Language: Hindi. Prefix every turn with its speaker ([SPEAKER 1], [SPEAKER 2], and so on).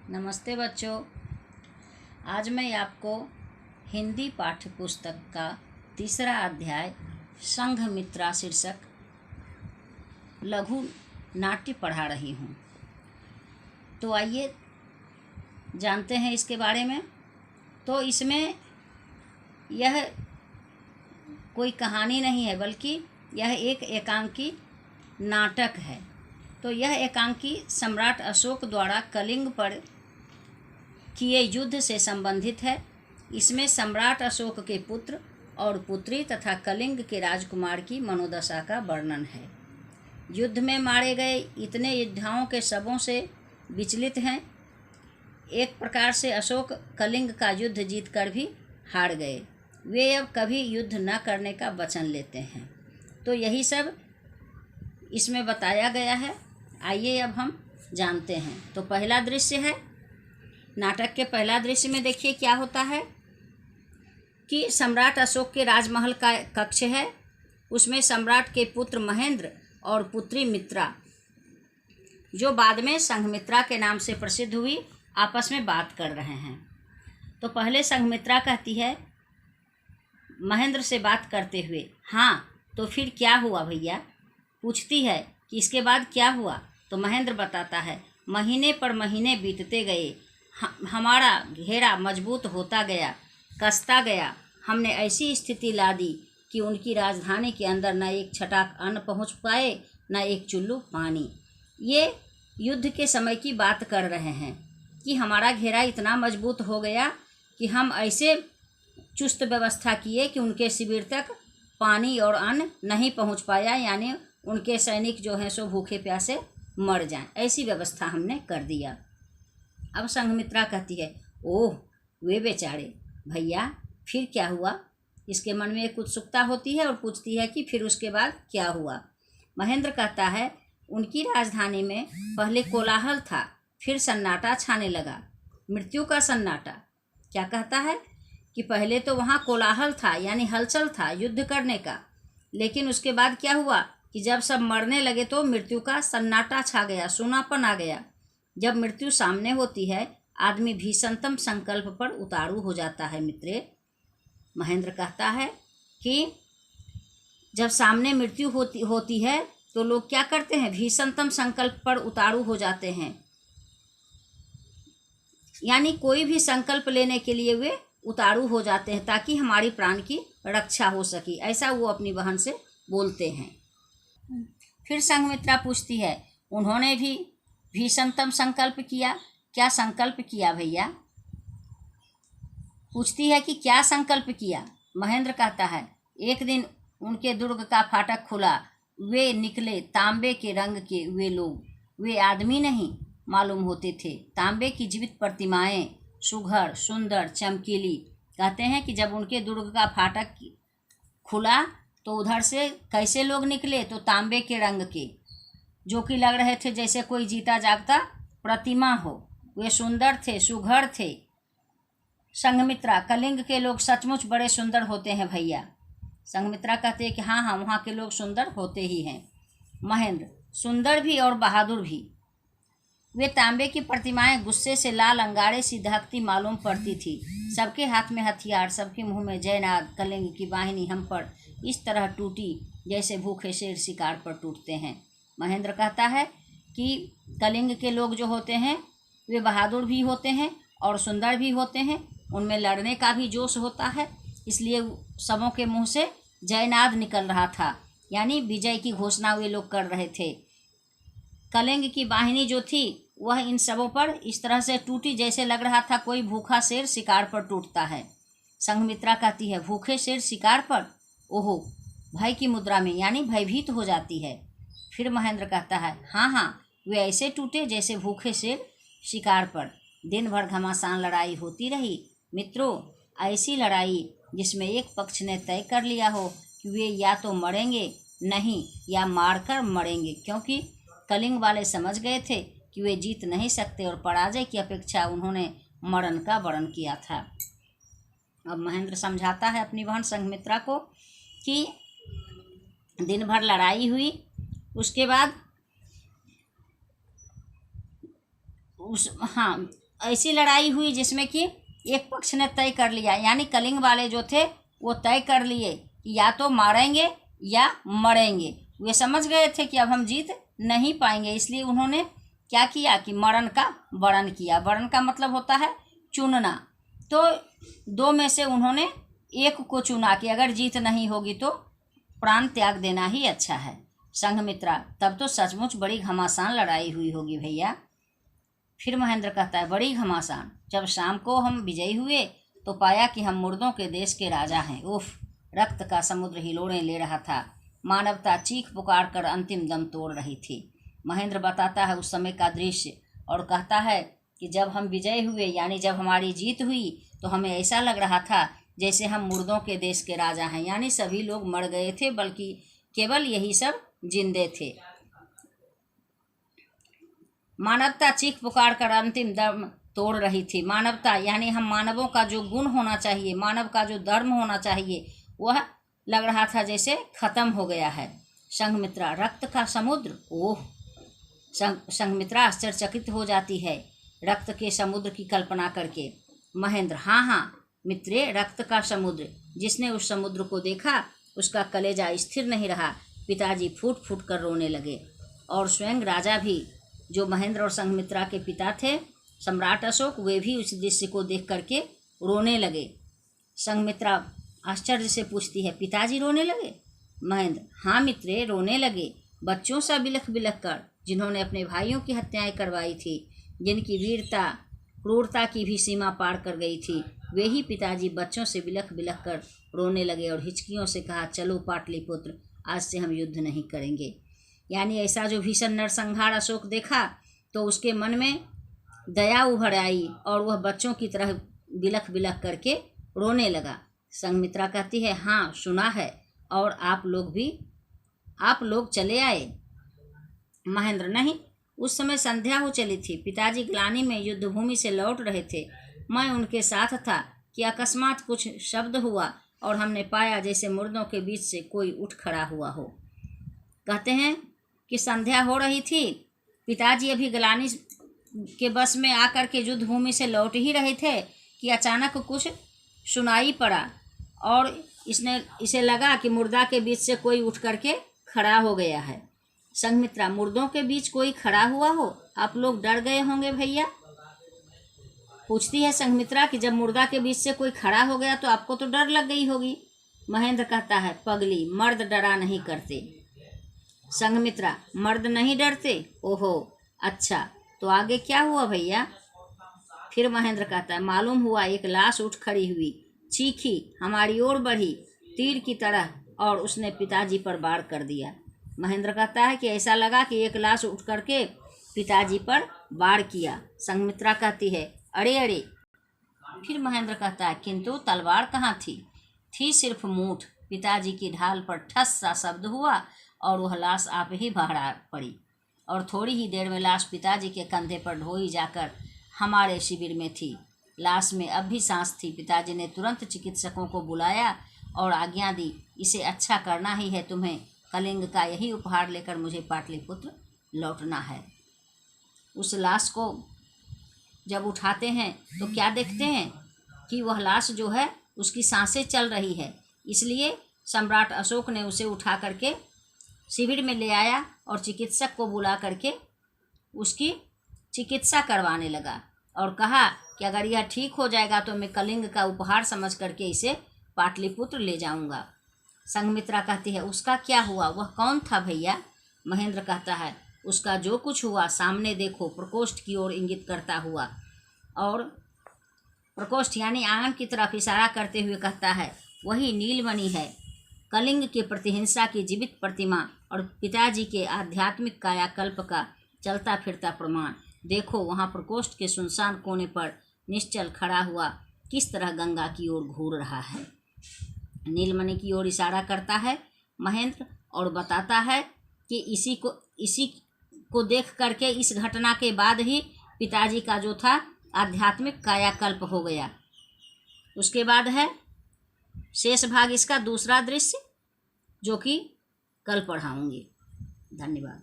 [SPEAKER 1] नमस्ते बच्चों। आज मैं आपको हिंदी पाठ्य पुस्तक का तीसरा अध्याय संघमित्रा शीर्षक लघु नाट्य पढ़ा रही हूँ। तो आइए जानते हैं इसके बारे में। तो इसमें यह कोई कहानी नहीं है, बल्कि यह एक एकांकी नाटक है। तो यह एकांकी सम्राट अशोक द्वारा कलिंग पर किए युद्ध से संबंधित है। इसमें सम्राट अशोक के पुत्र और पुत्री तथा कलिंग के राजकुमार की मनोदशा का वर्णन है। युद्ध में मारे गए इतने योद्धाओं के शवों से विचलित हैं। एक प्रकार से अशोक कलिंग का युद्ध जीतकर भी हार गए। वे अब कभी युद्ध न करने का वचन लेते हैं। तो यही सब इसमें बताया गया है। आइए अब हम जानते हैं। तो पहला दृश्य है, नाटक के पहला दृश्य में देखिए क्या होता है कि सम्राट अशोक के राजमहल का कक्ष है। उसमें सम्राट के पुत्र महेंद्र और पुत्री मित्रा, जो बाद में संघमित्रा के नाम से प्रसिद्ध हुई, आपस में बात कर रहे हैं। तो पहले संघमित्रा कहती है महेंद्र से बात करते हुए, हाँ तो फिर क्या हुआ भैया। पूछती है कि इसके बाद क्या हुआ। तो महेंद्र बताता है, महीने पर महीने बीतते गए, हमारा घेरा मजबूत होता गया, कसता गया। हमने ऐसी स्थिति ला दी कि उनकी राजधानी के अंदर न एक छटाक अन्न पहुंच पाए, न एक चुल्लू पानी। ये युद्ध के समय की बात कर रहे हैं कि हमारा घेरा इतना मजबूत हो गया कि हम ऐसे चुस्त व्यवस्था किए कि उनके शिविर तक पानी और अन्न नहीं पहुंच पाया, यानी उनके सैनिक जो हैं सो भूखे प्यासे मर जाएं, ऐसी व्यवस्था हमने कर दिया। अब संघमित्रा कहती है, ओह वे बेचारे, भैया फिर क्या हुआ। इसके मन में एक उत्सुकता होती है और पूछती है कि फिर उसके बाद क्या हुआ। महेंद्र कहता है, उनकी राजधानी में पहले कोलाहल था, फिर सन्नाटा छाने लगा, मृत्यु का सन्नाटा। क्या कहता है कि पहले तो वहाँ कोलाहल था, यानी हलचल था युद्ध करने का, लेकिन उसके बाद क्या हुआ कि जब सब मरने लगे तो मृत्यु का सन्नाटा छा गया, सूनापन आ गया। जब मृत्यु सामने होती है, आदमी भीषणतम संकल्प पर उतारू हो जाता है मित्रे। महेंद्र कहता है कि जब सामने मृत्यु होती है तो लोग क्या करते हैं, भीषणतम संकल्प पर उतारू हो जाते हैं, यानी कोई भी संकल्प लेने के लिए वे उतारू हो जाते हैं ताकि हमारी प्राण की रक्षा हो सके। ऐसा वो अपनी बहन से बोलते हैं। फिर संघमित्रा पूछती है, उन्होंने भी भीषणतम संकल्प किया। क्या संकल्प किया भैया। पूछती है कि क्या संकल्प किया। महेंद्र कहता है, एक दिन उनके दुर्ग का फाटक खुला, वे निकले तांबे के रंग के वे लोग, वे आदमी नहीं मालूम होते थे। तांबे की जीवित प्रतिमाएं, सुघड़ सुंदर चमकीली। कहते हैं कि जब उनके दुर्ग का फाटक खुला तो उधर से कैसे लोग निकले, तो तांबे के रंग के, जो कि लग रहे थे जैसे कोई जीता जागता प्रतिमा हो। वे सुंदर थे, सुघड़ थे। संघमित्रा, कलिंग के लोग सचमुच बड़े सुंदर होते हैं भैया। संघमित्रा कहते हैं कि हाँ हाँ, वहाँ के लोग सुंदर होते ही हैं। महेंद्र, सुंदर भी और बहादुर भी। वे तांबे की प्रतिमाएं गुस्से से लाल अंगारे सी दहकती मालूम पड़ती थी। सबके हाथ में हथियार, सबके मुंह में जयनाद। कलिंग की वाहिनी हम पर इस तरह टूटी जैसे भूखे शेर शिकार पर टूटते हैं। महेंद्र कहता है कि कलिंग के लोग जो होते हैं वे बहादुर भी होते हैं और सुंदर भी होते हैं, उनमें लड़ने का भी जोश होता है, इसलिए सबों के मुंह से जयनाद निकल रहा था, यानी विजय की घोषणा वे लोग कर रहे थे। कलिंग की वाहिनी जो थी वह इन सबों पर इस तरह से टूटी जैसे लग रहा था कोई भूखा शेर शिकार पर टूटता है। संघमित्रा कहती है, भूखे शेर शिकार पर, ओहो, भय की मुद्रा में, यानी भयभीत हो जाती है। फिर महेंद्र कहता है, हाँ हाँ, वे ऐसे टूटे जैसे भूखे शेर शिकार पर। दिन भर घमासान लड़ाई होती रही मित्रों, ऐसी लड़ाई जिसमें एक पक्ष ने तय कर लिया हो कि वे या तो मरेंगे नहीं या मारकर मरेंगे, क्योंकि कलिंग वाले समझ गए थे कि वे जीत नहीं सकते और पराजय की अपेक्षा उन्होंने मरण का वरण किया था। अब महेंद्र समझाता है अपनी बहन संघमित्रा को कि दिन भर लड़ाई हुई, उसके बाद ऐसी लड़ाई हुई जिसमें कि एक पक्ष ने तय कर लिया, यानी कलिंग वाले जो थे वो तय कर लिए कि या तो मारेंगे या मरेंगे। वे समझ गए थे कि अब हम जीत नहीं पाएंगे, इसलिए उन्होंने क्या किया कि मरण का वरण किया। वरण का मतलब होता है चुनना। तो दो में से उन्होंने एक को चुना कि अगर जीत नहीं होगी तो प्राण त्याग देना ही अच्छा है। संघमित्रा, तब तो सचमुच बड़ी घमासान लड़ाई हुई होगी भैया। फिर महेंद्र कहता है, बड़ी घमासान। जब शाम को हम विजयी हुए तो पाया कि हम मुर्दों के देश के राजा हैं। उफ, रक्त का समुद्र हिलोड़ें ले रहा था। मानवता चीख पुकार कर अंतिम दम तोड़ रही थी। महेंद्र बताता है उस समय का दृश्य और कहता है कि जब हम विजय हुए, यानी जब हमारी जीत हुई, तो हमें ऐसा लग रहा था जैसे हम मुर्दों के देश के राजा हैं, यानी सभी लोग मर गए थे, बल्कि केवल यही सब जिंदे थे। मानवता चीख पुकार कर अंतिम दम तोड़ रही थी। मानवता यानी हम मानवों का जो गुण होना चाहिए, मानव का जो धर्म होना चाहिए, वह लग रहा था जैसे खत्म हो गया है। संघमित्रा, रक्त का समुद्र? ओह! संघमित्रा आश्चर्यचकित हो जाती है रक्त के समुद्र की कल्पना करके। महेंद्र, हाँ हाँ मित्रे, रक्त का समुद्र। जिसने उस समुद्र को देखा उसका कलेजा स्थिर नहीं रहा। पिताजी फूट फूट कर रोने लगे और स्वयं राजा भी, जो महेंद्र और संघमित्रा के पिता थे, सम्राट अशोक, वे भी उस दृश्य को देख करके रोने लगे। संघमित्रा आश्चर्य से पूछती है, पिताजी रोने लगे? महेंद्र, हाँ मित्रे, रोने लगे। बच्चों सा बिलख बिलख कर, जिन्होंने अपने भाइयों की हत्याएं करवाई थी, जिनकी वीरता क्रूरता की भी सीमा पार कर गई थी, वे ही पिताजी बच्चों से बिलख बिलख कर रोने लगे और हिचकियों से कहा, चलो पाटलिपुत्र, आज से हम युद्ध नहीं करेंगे। यानी ऐसा जो भीषण नरसंहार अशोक देखा तो उसके मन में दया उभर आई और वह बच्चों की तरह बिलख बिलख करके रोने लगा। संघमित्रा कहती है, हाँ सुना है, और आप लोग चले आए? महेंद्र, नहीं, उस समय संध्या हो चली थी। पिताजी ग्लानि में युद्ध भूमि से लौट रहे थे। मैं उनके साथ था कि अकस्मात कुछ शब्द हुआ और हमने पाया जैसे मुर्दों के बीच से कोई उठ खड़ा हुआ हो। कहते हैं कि संध्या हो रही थी, पिताजी अभी ग्लानि के बस में आकर के युद्ध भूमि से लौट ही रहे थे कि अचानक कुछ सुनाई पड़ा और इसे लगा कि मुर्दा के बीच से कोई उठ करके खड़ा हो गया है। संघमित्रा, मुर्दों के बीच कोई खड़ा हुआ हो? आप लोग डर गए होंगे भैया? पूछती है संघमित्रा कि जब मुर्दा के बीच से कोई खड़ा हो गया तो आपको तो डर लग गई होगी। महेंद्र कहता है, पगली, मर्द डरा नहीं करते। संघमित्रा, मर्द नहीं डरते? ओहो, अच्छा, तो आगे क्या हुआ भैया? फिर महेंद्र कहता है, मालूम हुआ एक लाश उठ खड़ी हुई, चीखी, हमारी ओर बढ़ी तीर की तरह और उसने पिताजी पर वार कर दिया। महेंद्र कहता है कि ऐसा लगा कि एक लाश उठ करके पिताजी पर वार किया। संघमित्रा कहती है, अरे अरे। फिर महेंद्र कहता है, किंतु तलवार कहाँ थी? थी सिर्फ मूठ। पिताजी की ढाल पर ठस सा शब्द हुआ और वह लाश आप ही भाड़ा पड़ी और थोड़ी ही देर में लाश पिताजी के कंधे पर ढोई जाकर हमारे शिविर में थी। लाश में अब भी सांस थी। पिताजी ने तुरंत चिकित्सकों को बुलाया और आज्ञा दी, इसे अच्छा करना ही है तुम्हें, कलिंग का यही उपहार लेकर मुझे पाटलिपुत्र लौटना है। उस लाश को जब उठाते हैं तो क्या देखते हैं कि वह लाश जो है उसकी सांसें चल रही है, इसलिए सम्राट अशोक ने उसे उठा करके शिविर में ले आया और चिकित्सक को बुला करके उसकी चिकित्सा करवाने लगा और कहा कि अगर यह ठीक हो जाएगा तो मैं कलिंग का उपहार समझ करके इसे पाटलिपुत्र ले जाऊंगा। संघमित्रा कहती है, उसका क्या हुआ? वह कौन था भैया? महेंद्र कहता है, उसका जो कुछ हुआ सामने देखो, प्रकोष्ठ की ओर इंगित करता हुआ, और प्रकोष्ठ यानी आंगन की तरफ इशारा करते हुए कहता है, वही नीलमणि है, कलिंग के प्रतिहिंसा की जीवित प्रतिमा और पिताजी के आध्यात्मिक कायाकल्प का चलता फिरता प्रमाण। देखो वहाँ प्रकोष्ठ के सुनसान कोने पर निश्चल खड़ा हुआ किस तरह गंगा की ओर घूर रहा है। नीलमणि की ओर इशारा करता है महेंद्र और बताता है कि इसी को देख करके, इस घटना के बाद ही पिताजी का जो था आध्यात्मिक कायाकल्प हो गया। उसके बाद है शेष भाग इसका दूसरा दृश्य, जो कि कल पढ़ाऊंगी। धन्यवाद।